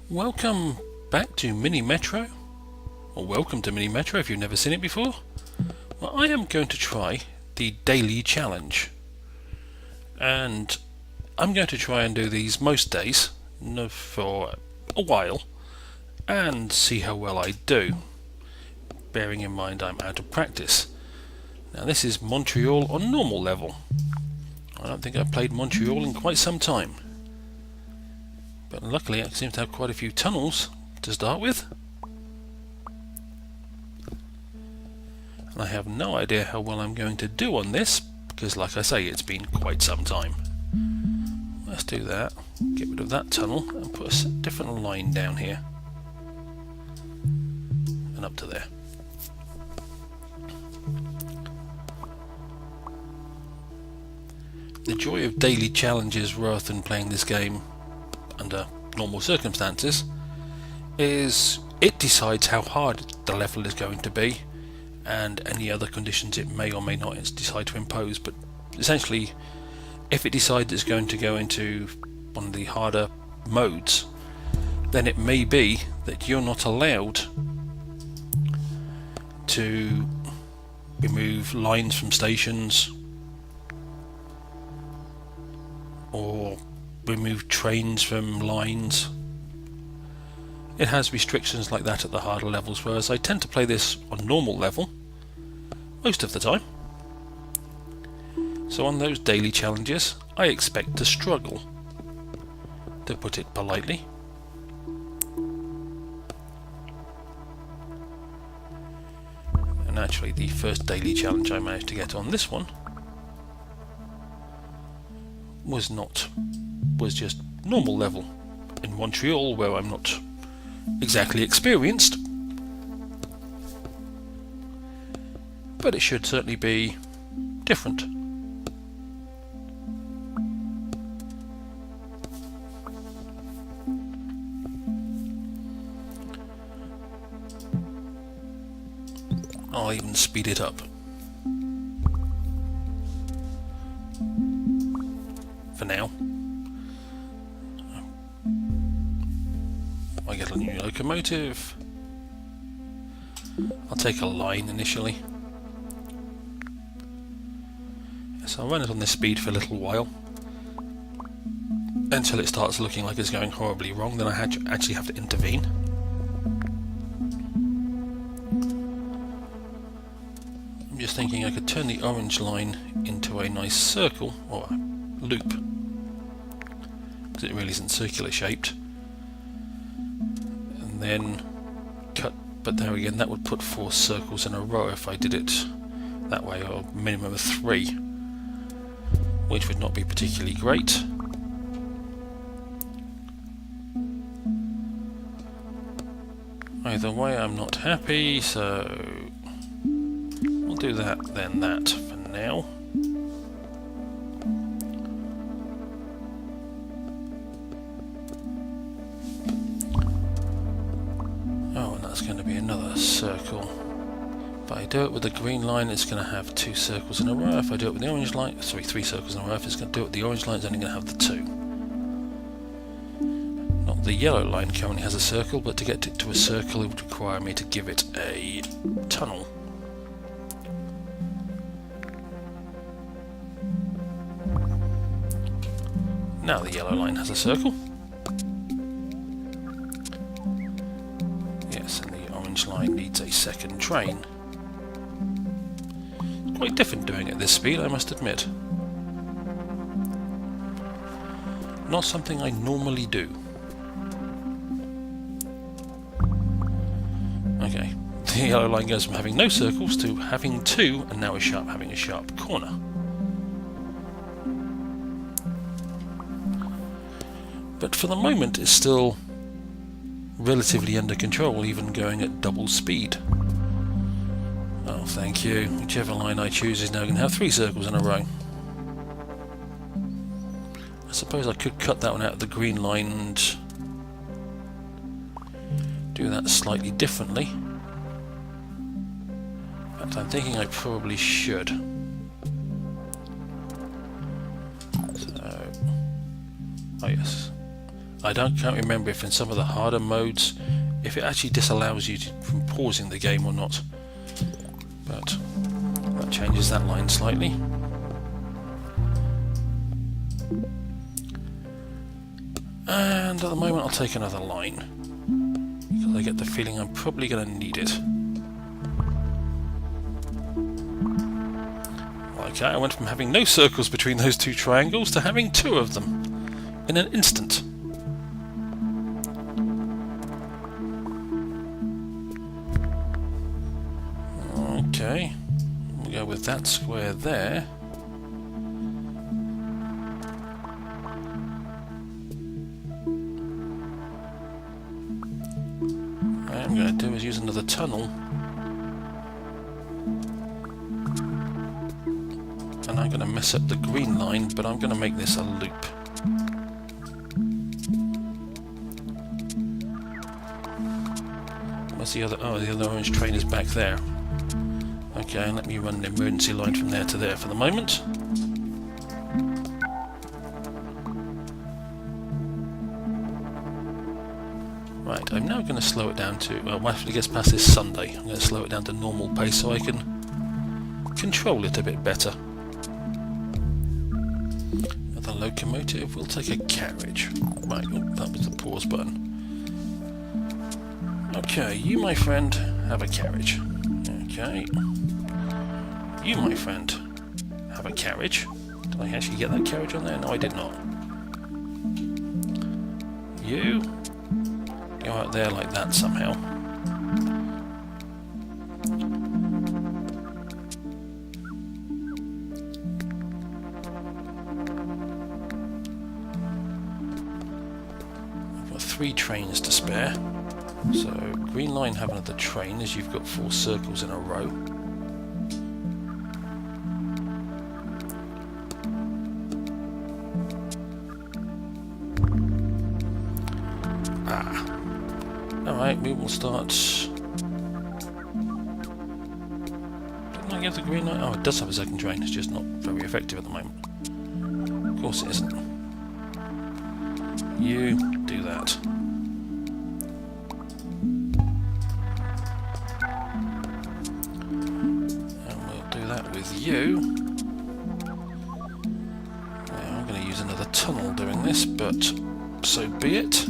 Welcome back to Mini Metro, or welcome to Mini Metro if you've never seen it before. Well, I am going to try the daily challenge, and I'm going to try and do these most days for a while and see how well I do, bearing in mind I'm out of practice. Now this is Montreal on normal level. I don't think I've played Montreal in quite some time. But luckily it seems to have quite a few tunnels to start with. And I have no idea how well I'm going to do on this, because like I say, it's been quite some time. Let's do that, get rid of that tunnel and put a different line down here. And up to there. The joy of daily challenges rather than playing this game under normal circumstances is it decides how hard the level is going to be and any other conditions it may or may not decide to impose. But essentially, if it decides it's going to go into one of the harder modes, then it may be that you're not allowed to remove lines from stations or remove trains from lines. It has restrictions like that at the harder levels, whereas I tend to play this on normal level most of the time. So on those daily challenges I expect to struggle, to put it politely. And actually the first daily challenge I managed to get on this one was just normal level in Montreal, where I'm not exactly experienced, but it should certainly be different. I'll even speed it up for now. I get a new locomotive. I'll take a line initially. So I'll run it on this speed for a little while until it starts looking like it's going horribly wrong. Then I actually have to intervene. I'm just thinking I could turn the orange line into a nice circle or a loop, because it really isn't circular shaped. And then cut, but there again that would put 4 circles in a row if I did it that way, or a minimum of 3, which would not be particularly great. Either way I'm not happy, so we'll do that then that for now. Going to be another circle. If I do it with the green line, it's going to have 2 circles in a row. If I do it with the orange line, 3 circles in a row. If it's going to do it with the orange line, it's only going to have the 2. Not the yellow line currently has a circle, but to get it to a circle it would require me to give it a tunnel. Now the yellow line has a circle. Line needs a second train. It's quite different doing it at this speed, I must admit. Not something I normally do. Okay, the yellow line goes from having no circles to having 2, and now having a sharp corner. But for the moment it's still relatively under control, even going at double speed. Oh, thank you. Whichever line I choose is now going to have 3 circles in a row. I suppose I could cut that one out of the green line and do that slightly differently. But I'm thinking I probably should. So, oh yes. can't remember if in some of the harder modes, if it actually disallows you from pausing the game or not. But that changes that line slightly. And at the moment I'll take another line, because I get the feeling I'm probably going to need it. Okay, I went from having no circles between those two triangles to having two of them in an instant. Okay, we'll go with that square there. What I'm going to do is use another tunnel, and I'm going to mess up the green line, but I'm going to make this a loop. Where's the other? Oh, the other orange train is back there. Okay, let me run an emergency line from there to there for the moment. Right, I'm now going to slow it down to, well, after it gets past this Sunday, I'm going to slow it down to normal pace so I can control it a bit better. With a locomotive, we'll take a carriage. Right, oh, that was the pause button. Okay, you, my friend, have a carriage. Okay. You, my friend, have a carriage. Did I actually get that carriage on there? No, I did not. You go out there like that somehow. I've got 3 trains to spare. So, green line have another train as you've got 4 circles in a row. Alright, we will start. Didn't I give the green light? Oh, it does have a second train, it's just not very effective at the moment. Of course it isn't. You do that. And we'll do that with you. Now, I'm going to use another tunnel doing this, but so be it.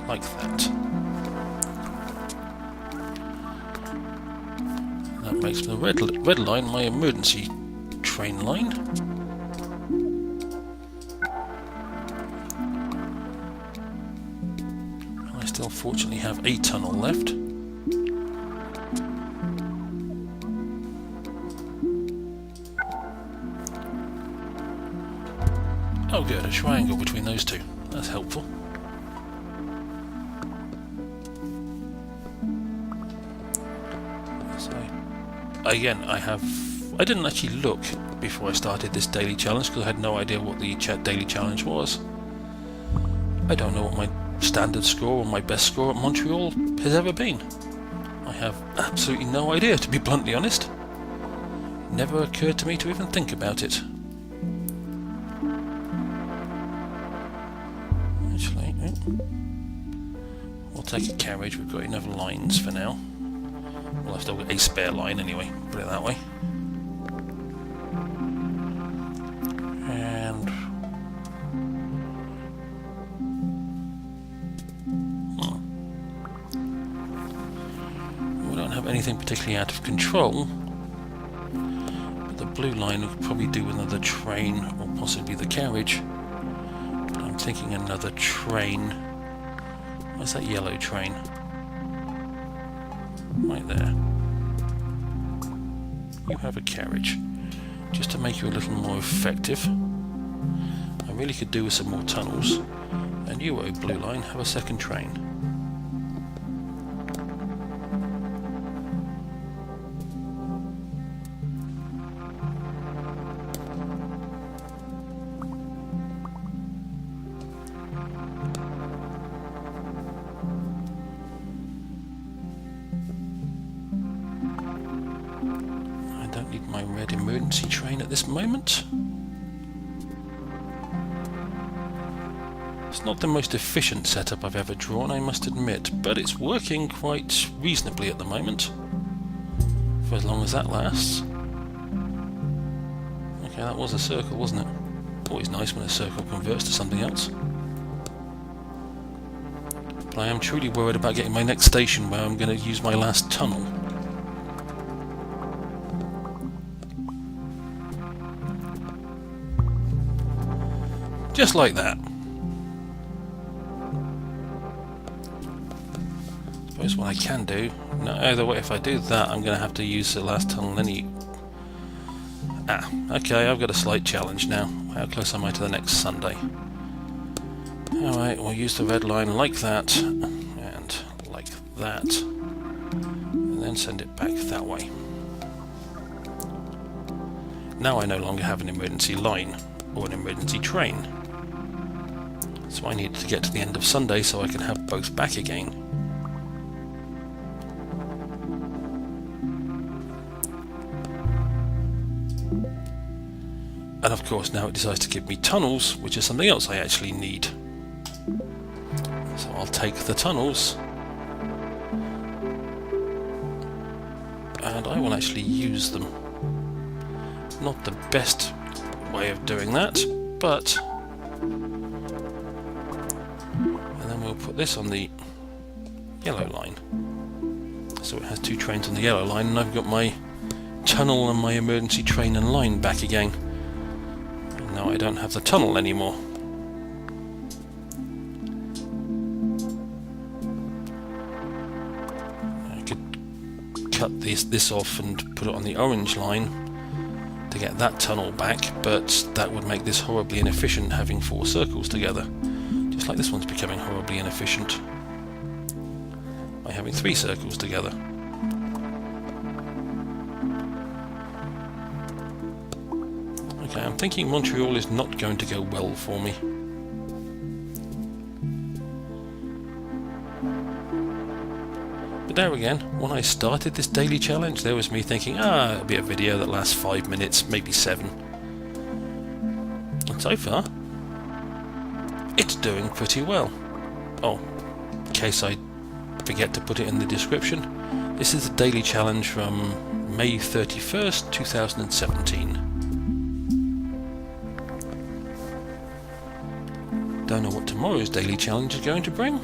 Like that. That makes the red line my emergency train line. I still fortunately have a tunnel left. Oh good, a triangle between those two. That's helpful. Again, I didn't actually look before I started this daily challenge because I had no idea what the daily challenge was. I don't know what my standard score or my best score at Montreal has ever been. I have absolutely no idea, to be bluntly honest. Never occurred to me to even think about it. Actually, we'll take a carriage, we've got enough lines for now. Well, I've still got a spare line anyway, put it that way. And we don't have anything particularly out of control, but the blue line we could probably do with another train or possibly the carriage. But I'm thinking another train. Where's that yellow train? Right there. You have a carriage. Just to make you a little more effective. I really could do with some more tunnels. And you, oh blue line, have a second train. My red emergency train at this moment. It's not the most efficient setup I've ever drawn, I must admit, but it's working quite reasonably at the moment. For as long as that lasts. Okay, that was a circle, wasn't it? Always nice when a circle converts to something else. But I am truly worried about getting my next station where I'm going to use my last tunnel. Just like that. Suppose what I can do... No, either way, if I do that, I'm going to have to use the last tunnel any... Ah, okay, I've got a slight challenge now. How close am I to the next Sunday? Alright, we'll use the red line like that, and like that, and then send it back that way. Now I no longer have an emergency line, or an emergency train. So I need to get to the end of Sunday so I can have both back again. And of course now it decides to give me tunnels, which is something else I actually need. So I'll take the tunnels and I will actually use them. Not the best way of doing that, but... And then we'll put this on the yellow line. So it has two trains on the yellow line, and I've got my tunnel and my emergency train and line back again. And now I don't have the tunnel anymore. Cut this off and put it on the orange line to get that tunnel back, but that would make this horribly inefficient having four circles together, just like this one's becoming horribly inefficient by having three circles together. Okay, I'm thinking Montreal is not going to go well for me. But there again, when I started this daily challenge, there was me thinking, it'll be a video that lasts 5 minutes, maybe 7. And so far, it's doing pretty well. Oh, in case I forget to put it in the description, this is the daily challenge from May 31st, 2017. Don't know what tomorrow's daily challenge is going to bring.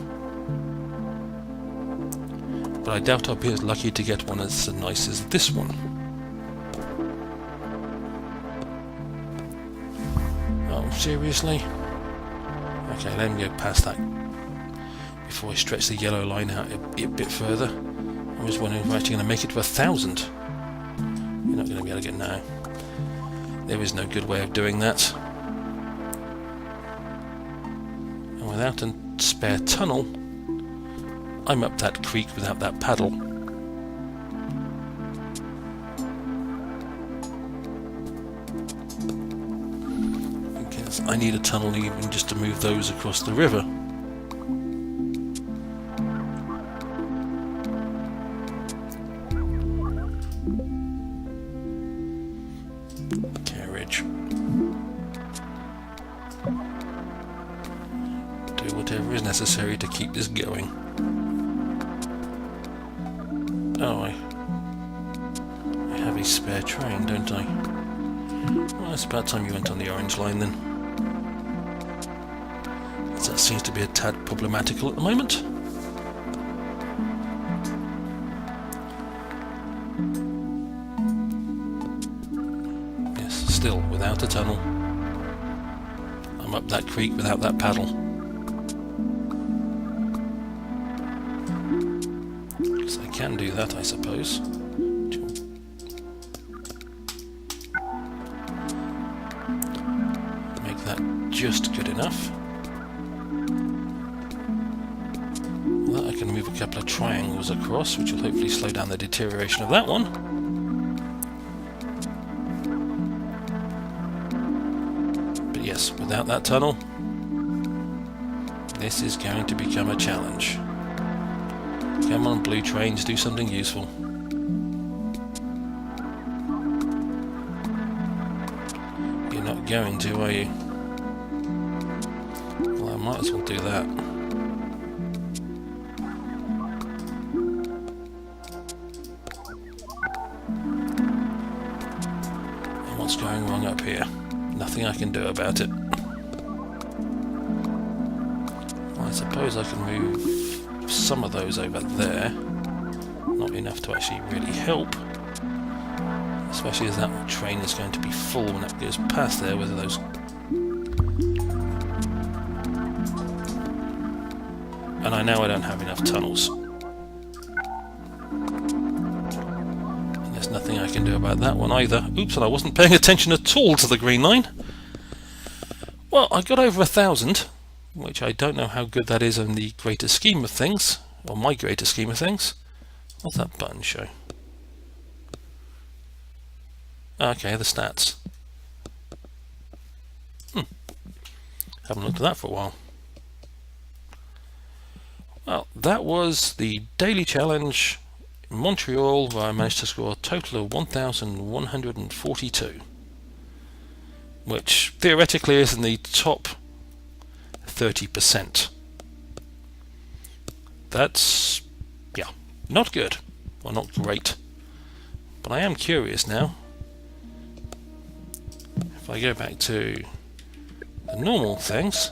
But I doubt I'll be as lucky to get one as nice as this one. Oh, seriously? Okay, let me go past that before I stretch the yellow line out a bit further. I was wondering if we're actually going to make it to 1,000. You're not going to be able to get now. There is no good way of doing that. And without a spare tunnel, I'm up that creek without that paddle. Because I need a tunnel even just to move those across the river. Carriage. Do whatever is necessary to keep this going. Oh, I have a spare train, don't I? Well, it's about time you went on the orange line then. That seems to be a tad problematical at the moment. Yes, still without a tunnel. I'm up that creek without that paddle. Can do that, I suppose. Make that just good enough. Well, I can move a couple of triangles across, which will hopefully slow down the deterioration of that one. But yes, without that tunnel, this is going to become a challenge. Come on, blue trains, do something useful. You're not going to, are you? Well, might as well do that. And what's going wrong up here? Nothing I can do about it. Well, I suppose I can move some of those over there. Not enough to actually really help. Especially as that train is going to be full when it goes past there, whether those... And I know I don't have enough tunnels. And there's nothing I can do about that one either. Oops, and I wasn't paying attention at all to the green line. Well, I got over 1,000, which I don't know how good that is in the greater scheme of things, or my greater scheme of things. What's that button show? Okay, the stats. Haven't looked at that for a while. Well, that was the daily challenge in Montreal, where I managed to score a total of 1,142, which theoretically is in the top 30%. That's, yeah, not good, or not great. But I am curious now. If I go back to the normal things,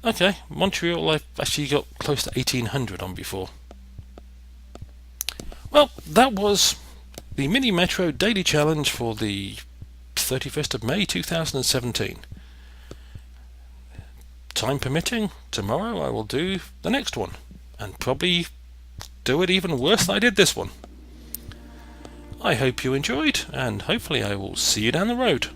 okay, Montreal I've actually got close to 1,800 on before. Well, that was the Mini Metro Daily Challenge for the 31st of May 2017. Time permitting, tomorrow I will do the next one, and probably do it even worse than I did this one. I hope you enjoyed, and hopefully I will see you down the road.